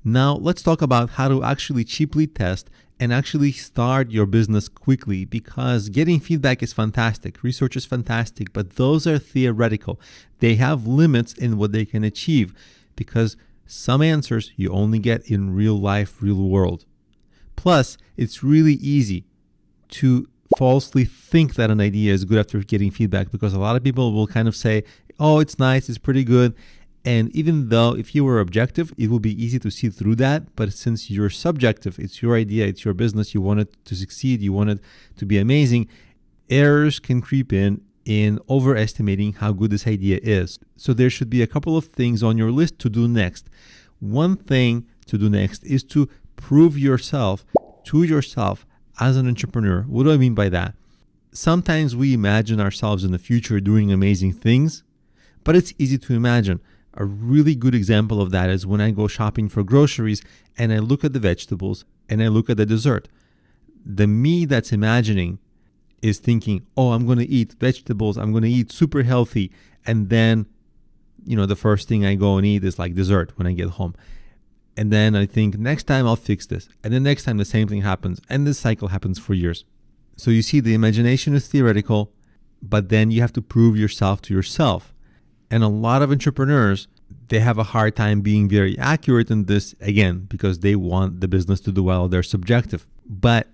Now, let's talk about how to actually cheaply test and actually start your business quickly, because getting feedback is fantastic. Research is fantastic, but those are theoretical. They have limits in what they can achieve because some answers you only get in real life, real world. Plus, it's really easy to falsely think that an idea is good after getting feedback, because a lot of people will kind of say, oh, it's nice, it's pretty good. And even though if you were objective, it will be easy to see through that. But since you're subjective, it's your idea, it's your business, you want it to succeed, you want it to be amazing, errors can creep in overestimating how good this idea is. So there should be a couple of things on your list to do next. One thing to do next is to prove yourself to yourself as an entrepreneur. What do I mean by that? Sometimes we imagine ourselves in the future doing amazing things, but it's easy to imagine. A really good example of that is when I go shopping for groceries and I look at the vegetables and I look at the dessert. The me that's imagining is thinking, oh, I'm going to eat vegetables, I'm going to eat super healthy. And then, the first thing I go and eat is like dessert when I get home. And then I think next time I'll fix this. And then next time the same thing happens. And this cycle happens for years. So you see, the imagination is theoretical, but then you have to prove yourself to yourself. And a lot of entrepreneurs, they have a hard time being very accurate in this, again, because they want the business to do well. They're subjective. But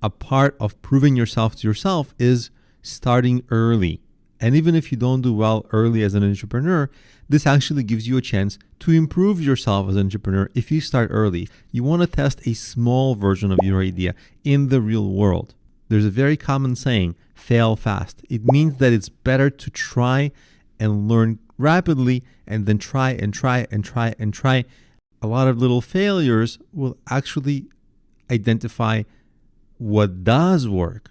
a part of proving yourself to yourself is starting early. And even if you don't do well early as an entrepreneur, this actually gives you a chance to improve yourself as an entrepreneur if you start early. You want to test a small version of your idea in the real world. There's a very common saying, fail fast. It means that it's better to try and learn rapidly and then try and try and try and try. A lot of little failures will actually identify what does work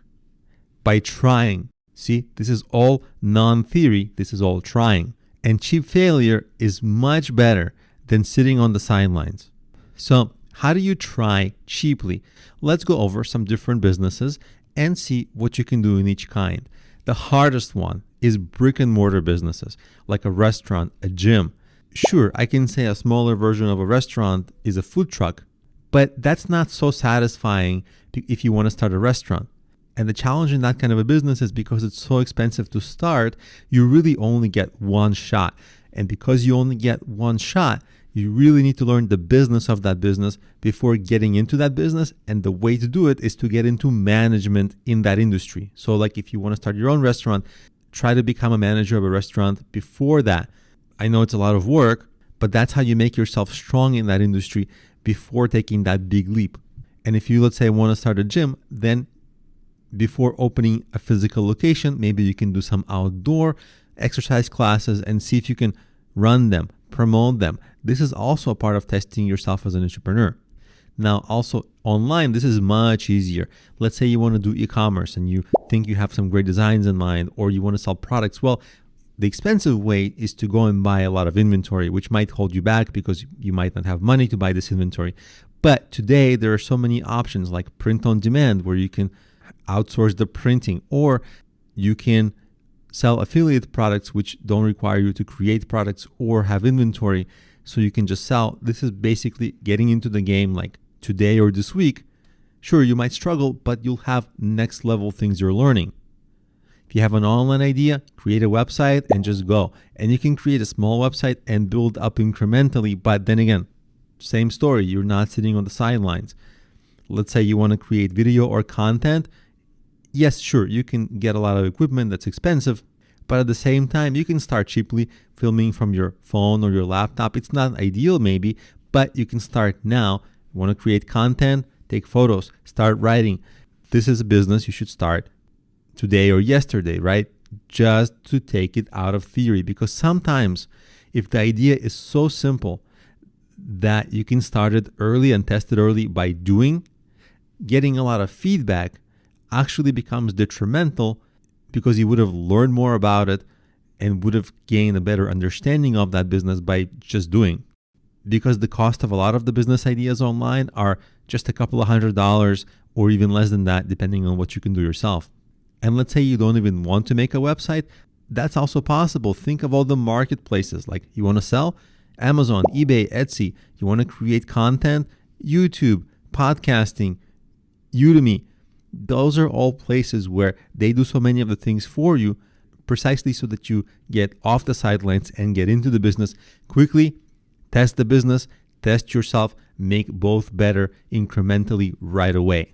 by trying. See, this is all non-theory. This is all trying. And cheap failure is much better than sitting on the sidelines. So how do you try cheaply? Let's go over some different businesses and see what you can do in each kind. The hardest one is brick and mortar businesses, like a restaurant, a gym. Sure, I can say a smaller version of a restaurant is a food truck, but that's not so satisfying if you want to start a restaurant. And the challenge in that kind of a business is because it's so expensive to start, you really only get one shot. And because you only get one shot, you really need to learn the business of that business before getting into that business. And the way to do it is to get into management in that industry. So like if you want to start your own restaurant, try to become a manager of a restaurant before that. I know it's a lot of work, but that's how you make yourself strong in that industry before taking that big leap. And if you, let's say, want to start a gym, then before opening a physical location, maybe you can do some outdoor exercise classes and see if you can run them, promote them. This is also a part of testing yourself as an entrepreneur. Now, also online, this is much easier. Let's say you want to do e-commerce and you think you have some great designs in mind, or you want to sell products. Well, the expensive way is to go and buy a lot of inventory, which might hold you back because you might not have money to buy this inventory. But today, there are so many options like print on demand, where you can outsource the printing, or you can sell affiliate products which don't require you to create products or have inventory, so you can just sell. This is basically getting into the game like today or this week. Sure, you might struggle, but you'll have next level things you're learning. If you have an online idea, create a website and just go. And you can create a small website and build up incrementally, but then again, same story, you're not sitting on the sidelines. Let's say you want to create video or content. Yes, sure, you can get a lot of equipment that's expensive, but at the same time, you can start cheaply filming from your phone or your laptop. It's not ideal maybe, but you can start now. You want to create content, take photos, start writing. This is a business you should start today or yesterday, right? Just to take it out of theory, because sometimes if the idea is so simple that you can start it early and test it early by doing, getting a lot of feedback actually becomes detrimental, because you would have learned more about it and would have gained a better understanding of that business by just doing. Because the cost of a lot of the business ideas online are just a couple of $100 or even less than that, depending on what you can do yourself. And let's say you don't even want to make a website, that's also possible. Think of all the marketplaces. Like you want to sell, Amazon, eBay, Etsy. You want to create content? YouTube, podcasting, Udemy. Those are all places where they do so many of the things for you precisely so that you get off the sidelines and get into the business quickly, test the business, test yourself, make both better incrementally right away.